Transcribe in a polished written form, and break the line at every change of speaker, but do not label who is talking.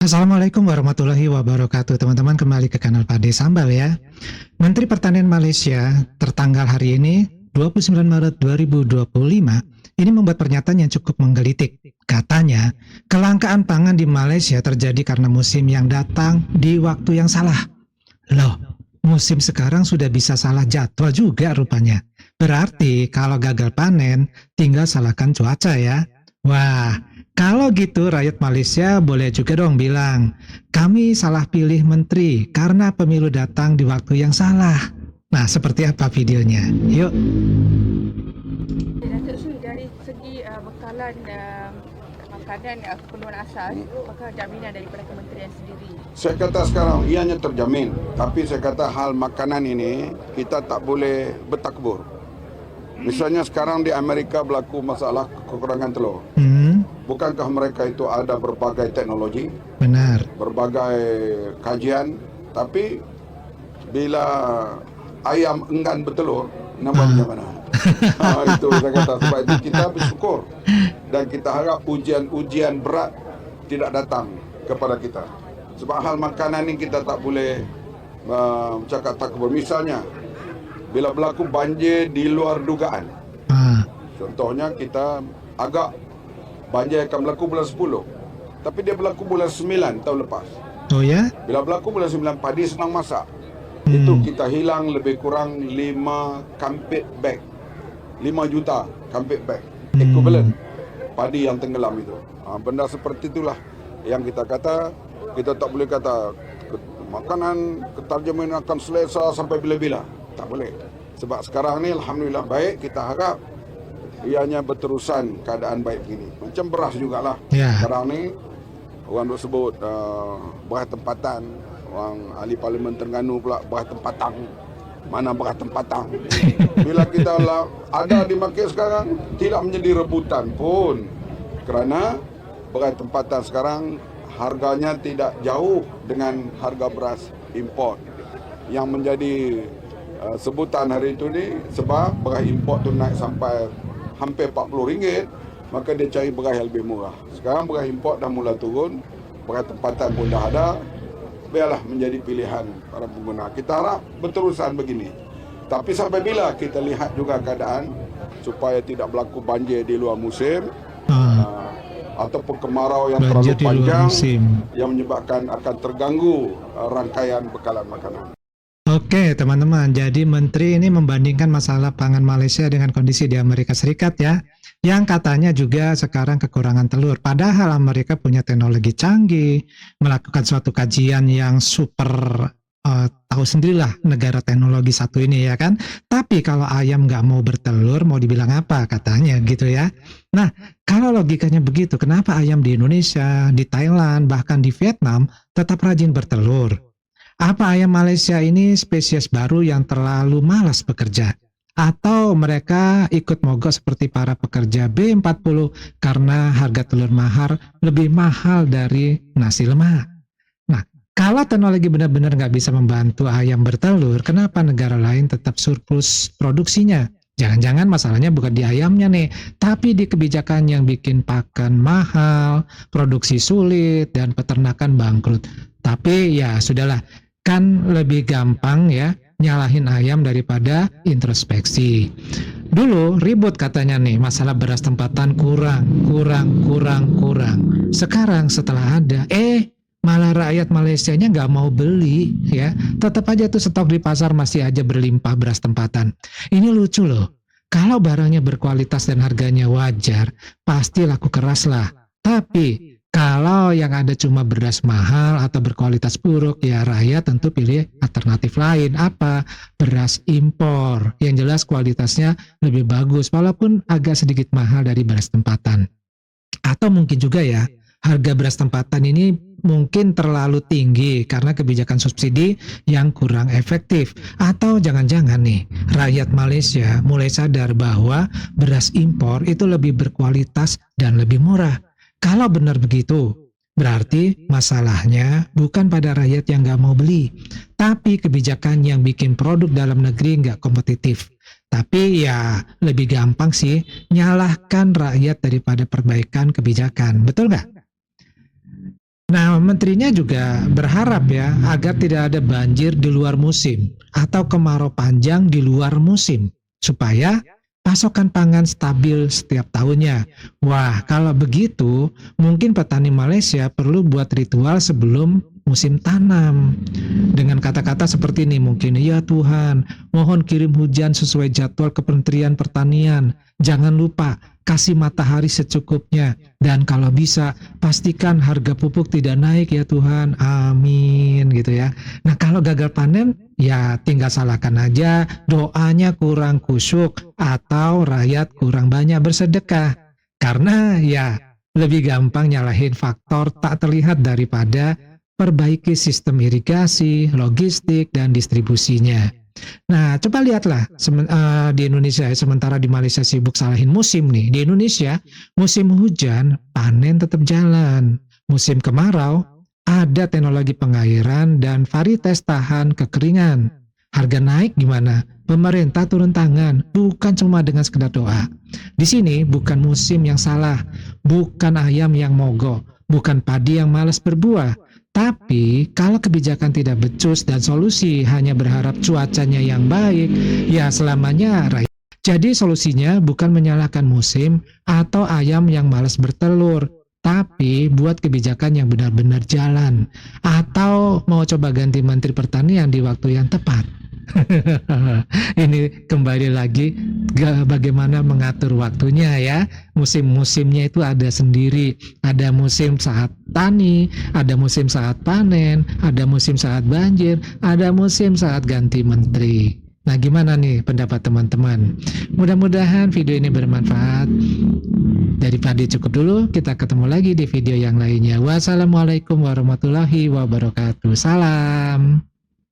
Assalamualaikum warahmatullahi wabarakatuh. Teman-teman, kembali ke kanal Pade Sambal ya. Menteri Pertanian Malaysia tertanggal hari ini 29 Maret 2025 ini membuat pernyataan yang cukup menggelitik. Katanya, kelangkaan pangan di Malaysia terjadi karena musim yang datang di waktu yang salah. Loh, musim sekarang sudah bisa salah jadwal juga rupanya. Berarti kalau gagal panen, tinggal salahkan cuaca ya. Wah, kalau gitu rakyat Malaysia boleh juga dong bilang, kami salah pilih menteri karena pemilu datang di waktu yang salah. Nah, seperti apa videonya? Yuk.
Datuk Sri, dari segi bekalan makanan keperluan asas, apakah jaminan daripada kementerian sendiri?
Saya kata sekarang ianya terjamin, tapi saya kata hal makanan ini kita tak boleh bertakbur. Misalnya sekarang di Amerika berlaku masalah kekurangan telur. Bukankah mereka itu ada berbagai teknologi,
Benar.
berbagai kajian, tapi bila ayam enggan bertelur, namanya mana? Itu saya kata, sebab itu kita bersyukur dan kita harap ujian-ujian berat tidak datang kepada kita. Sebab hal makanan ini kita tak boleh cakap takbur. Misalnya, bila berlaku banjir di luar dugaan, contohnya kita agak banjir akan berlaku bulan 10, tapi dia berlaku bulan 9 tahun lepas.
Oh ya?
Bila berlaku bulan 9, padi senang masak. Itu kita hilang lebih kurang 5 kampit bag, 5 juta kampit bag, equivalent padi yang tenggelam itu. Benda seperti itulah yang kita kata, kita tak boleh kata makanan ketarjaman akan selesa sampai bila-bila. Tak boleh. Sebab sekarang ni alhamdulillah baik, kita harap ianya berterusan keadaan baik begini. Macam beras jugalah. Sekarang ni orang duk sebut beras tempatan. Orang ahli parlimen Terengganu pula beras tempatang. Mana beras tempatang? Bila kita ada di market sekarang, tidak menjadi rebutan pun. Kerana beras tempatan sekarang harganya tidak jauh dengan harga beras import. Yang menjadi sebutan hari itu ni, sebab beras import tu naik sampai hampir RM40, maka dia cari beras yang lebih murah. Sekarang beras import dah mula turun, beras tempatan pun dah ada. Biarlah menjadi pilihan para pengguna. Kita harap berterusan begini. Tapi sampai bila kita lihat juga keadaan supaya tidak berlaku banjir di luar musim, ataupun kemarau yang
Banjir
terlalu panjang yang menyebabkan akan terganggu rangkaian bekalan makanan.
Oke teman-teman, jadi menteri ini membandingkan masalah pangan Malaysia dengan kondisi di Amerika Serikat ya, yang katanya juga sekarang kekurangan telur. Padahal Amerika punya teknologi canggih, melakukan suatu kajian yang super, tahu sendirilah negara teknologi satu ini ya kan. Tapi kalau ayam nggak mau bertelur, mau dibilang apa katanya gitu ya. Nah, kalau logikanya begitu, kenapa ayam di Indonesia, di Thailand, bahkan di Vietnam tetap rajin bertelur? Apa ayam Malaysia ini spesies baru yang terlalu malas bekerja? Atau mereka ikut mogok seperti para pekerja B40 karena harga telur mahal lebih mahal dari nasi lemak? Nah, kalau teknologi benar-benar nggak bisa membantu ayam bertelur, kenapa negara lain tetap surplus produksinya? Jangan-jangan masalahnya bukan di ayamnya nih, tapi di kebijakan yang bikin pakan mahal, produksi sulit, dan peternakan bangkrut. Tapi ya sudahlah, kan lebih gampang ya nyalahin ayam daripada introspeksi. Dulu ribut katanya nih masalah beras tempatan kurang. Sekarang setelah ada, malah rakyat Malaysianya nggak mau beli ya. Tetap aja tuh stok di pasar masih aja berlimpah beras tempatan. Ini lucu loh. Kalau barangnya berkualitas dan harganya wajar, pasti laku keras lah. Tapi kalau yang ada cuma beras mahal atau berkualitas buruk, ya rakyat tentu pilih alternatif lain. Apa? Beras impor. Yang jelas kualitasnya lebih bagus, walaupun agak sedikit mahal dari beras tempatan. Atau mungkin juga ya, harga beras tempatan ini mungkin terlalu tinggi karena kebijakan subsidi yang kurang efektif. Atau jangan-jangan nih, rakyat Malaysia mulai sadar bahwa beras impor itu lebih berkualitas dan lebih murah. Kalau benar begitu, berarti masalahnya bukan pada rakyat yang nggak mau beli, tapi kebijakan yang bikin produk dalam negeri nggak kompetitif. Tapi ya lebih gampang sih nyalahkan rakyat daripada perbaikan kebijakan, betul nggak? Nah, menterinya juga berharap ya agar tidak ada banjir di luar musim atau kemarau panjang di luar musim supaya pasokan pangan stabil setiap tahunnya. Wah, kalau begitu mungkin petani Malaysia perlu buat ritual sebelum musim tanam. Dengan kata-kata seperti ini mungkin, ya Tuhan, mohon kirim hujan sesuai jadwal Kementerian Pertanian. Jangan lupa kasih matahari secukupnya. Dan kalau bisa, pastikan harga pupuk tidak naik ya Tuhan. Amin gitu ya. Nah kalau gagal panen, ya tinggal salahkan aja doanya kurang khusyuk atau rakyat kurang banyak bersedekah. Karena ya lebih gampang nyalahin faktor tak terlihat daripada perbaiki sistem irigasi, logistik, dan distribusinya. Nah, coba lihatlah di Indonesia ya, sementara di Malaysia sibuk salahin musim nih. Di Indonesia, musim hujan, panen tetap jalan. Musim kemarau, ada teknologi pengairan dan varietas tahan kekeringan. Harga naik gimana? Pemerintah turun tangan, bukan cuma dengan sekedar doa. Di sini bukan musim yang salah, bukan ayam yang mogok, bukan padi yang malas berbuah. Tapi kalau kebijakan tidak becus dan solusi hanya berharap cuacanya yang baik, ya selamanya rakyat. Jadi solusinya bukan menyalahkan musim atau ayam yang malas bertelur, tapi buat kebijakan yang benar-benar jalan. Atau mau coba ganti Menteri Pertanian di waktu yang tepat. Ini kembali lagi bagaimana mengatur waktunya ya. Musim-musimnya itu ada sendiri. Ada musim saat tani, ada musim saat panen, ada musim saat banjir, ada musim saat ganti menteri. Nah gimana nih pendapat teman-teman? Mudah-mudahan video ini bermanfaat. Daripada cukup dulu, kita ketemu lagi di video yang lainnya. Wassalamualaikum warahmatullahi wabarakatuh. Salam.